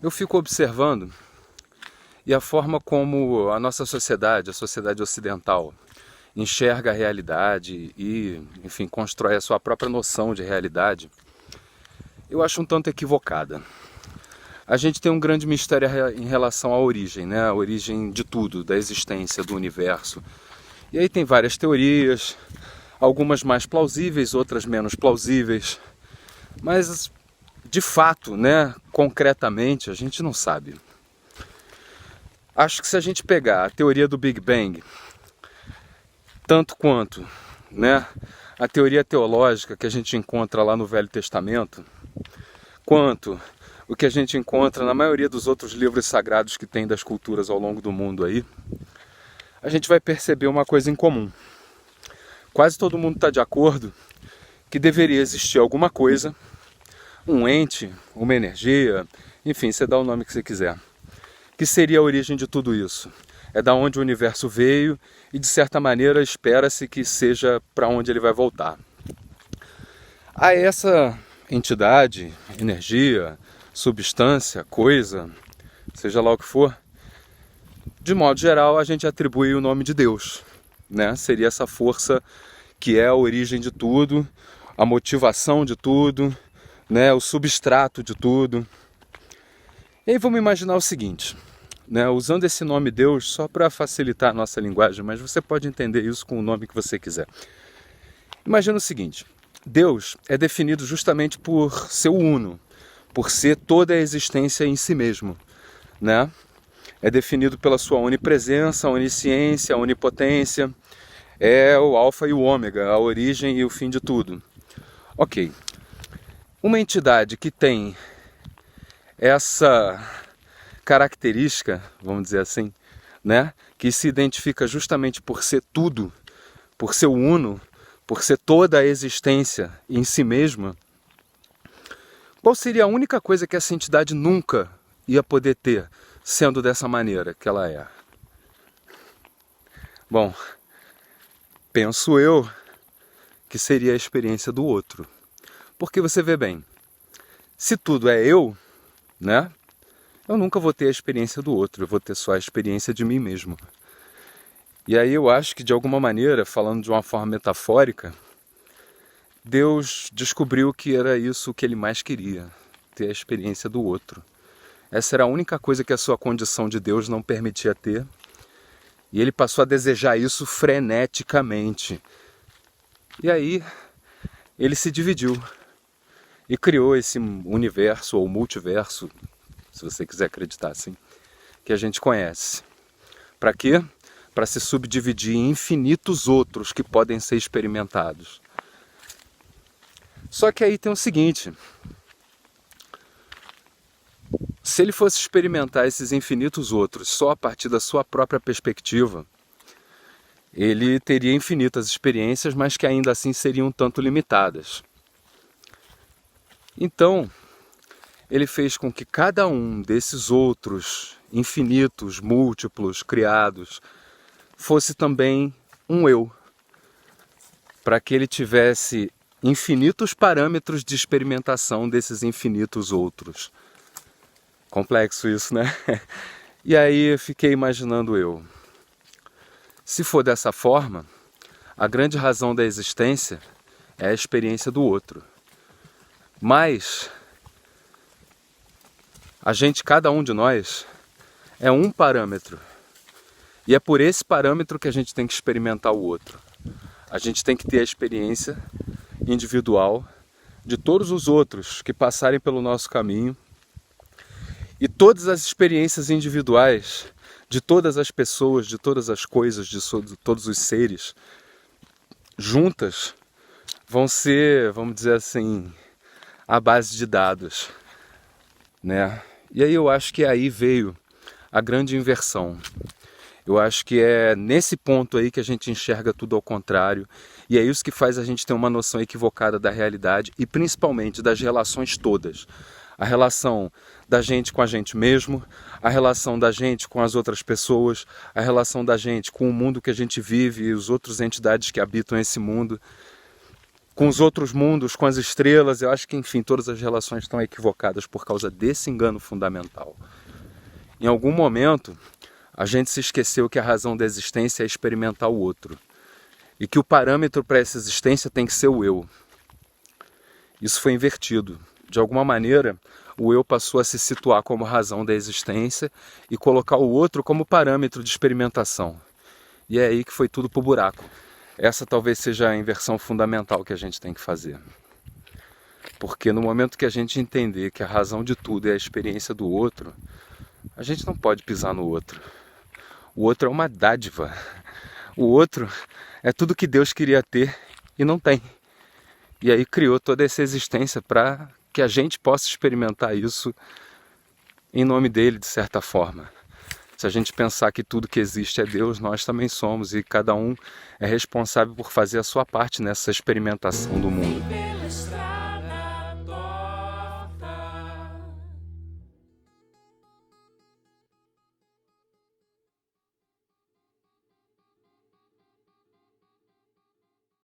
Eu fico observando e a forma como a nossa sociedade, a sociedade ocidental, enxerga a realidade e, enfim, constrói a sua própria noção de realidade, eu acho um tanto equivocada. A gente tem um grande mistério em relação à origem, né? A origem de tudo, da existência, do universo. E aí tem várias teorias, algumas mais plausíveis, outras menos plausíveis. Mas, de fato, né, concretamente, a gente não sabe. Acho que se a gente pegar a teoria do Big Bang, tanto quanto, né, a teoria teológica que a gente encontra lá no Velho Testamento, quanto o que a gente encontra na maioria dos outros livros sagrados que tem das culturas ao longo do mundo aí, a gente vai perceber uma coisa em comum. Quase todo mundo está de acordo que deveria existir alguma coisa, um ente, uma energia, enfim, você dá o nome que você quiser, que seria a origem de tudo isso. É da onde o universo veio e, de certa maneira, espera-se que seja para onde ele vai voltar. A essa entidade, energia, substância, coisa, seja lá o que for, de modo geral a gente atribui o nome de Deus, né? Seria essa força que é a origem de tudo, a motivação de tudo, né? O substrato de tudo. E aí vamos imaginar o seguinte, né? Usando esse nome Deus só para facilitar a nossa linguagem, mas você pode entender isso com o nome que você quiser. Imagina o seguinte, Deus é definido justamente por ser o uno, por ser toda a existência em si mesmo, né? É definido pela sua onipresença, a onisciência, a onipotência, é o alfa e o ômega, a origem e o fim de tudo. Ok, uma entidade que tem essa característica, vamos dizer assim, né? Que se identifica justamente por ser tudo, por ser o uno, por ser toda a existência em si mesma, qual seria a única coisa que essa entidade nunca ia poder ter, sendo dessa maneira que ela é? Bom, penso eu que seria a experiência do outro. Porque você vê bem, se tudo é eu, né? Eu nunca vou ter a experiência do outro, eu vou ter só a experiência de mim mesmo. E aí eu acho que de alguma maneira, falando de uma forma metafórica, Deus descobriu que era isso que ele mais queria, ter a experiência do outro. Essa era a única coisa que a sua condição de Deus não permitia ter. E ele passou a desejar isso freneticamente. E aí ele se dividiu e criou esse universo ou multiverso, se você quiser acreditar assim, que a gente conhece. Para quê? Para se subdividir em infinitos outros que podem ser experimentados. Só que aí tem o seguinte, se ele fosse experimentar esses infinitos outros só a partir da sua própria perspectiva, ele teria infinitas experiências, mas que ainda assim seriam um tanto limitadas. Então, ele fez com que cada um desses outros infinitos, múltiplos, criados, fosse também um eu, para que ele tivesse infinitos parâmetros de experimentação desses infinitos outros. Complexo isso, né? E aí eu fiquei imaginando eu. Se for dessa forma, a grande razão da existência é a experiência do outro. Mas a gente, cada um de nós, é um parâmetro. E é por esse parâmetro que a gente tem que experimentar o outro. A gente tem que ter a experiência individual de todos os outros que passarem pelo nosso caminho. E todas as experiências individuais de todas as pessoas, de todas as coisas, de todos os seres, juntas, vão ser, vamos dizer assim, à base de dados, né? E aí eu acho que aí veio a grande inversão. Eu acho que é nesse ponto aí que a gente enxerga tudo ao contrário, e é isso que faz a gente ter uma noção equivocada da realidade e principalmente das relações todas. A relação da gente com a gente mesmo, a relação da gente com as outras pessoas, a relação da gente com o mundo que a gente vive e as outras entidades que habitam esse mundo. com os outros mundos, com as estrelas. Eu acho que, enfim, todas as relações estão equivocadas por causa desse engano fundamental. Em algum momento, a gente se esqueceu que a razão da existência é experimentar o outro. E que o parâmetro para essa existência tem que ser o eu. Isso foi invertido. De alguma maneira, o eu passou a se situar como razão da existência e colocar o outro como parâmetro de experimentação. E é aí que foi tudo pro buraco. Essa talvez seja a inversão fundamental que a gente tem que fazer. Porque no momento que a gente entender que a razão de tudo é a experiência do outro, a gente não pode pisar no outro. O outro é uma dádiva. O outro é tudo que Deus queria ter e não tem. E aí criou toda essa existência para que a gente possa experimentar isso em nome dele, de certa forma. Se a gente pensar que tudo que existe é Deus, nós também somos, e cada um é responsável por fazer a sua parte nessa experimentação do mundo.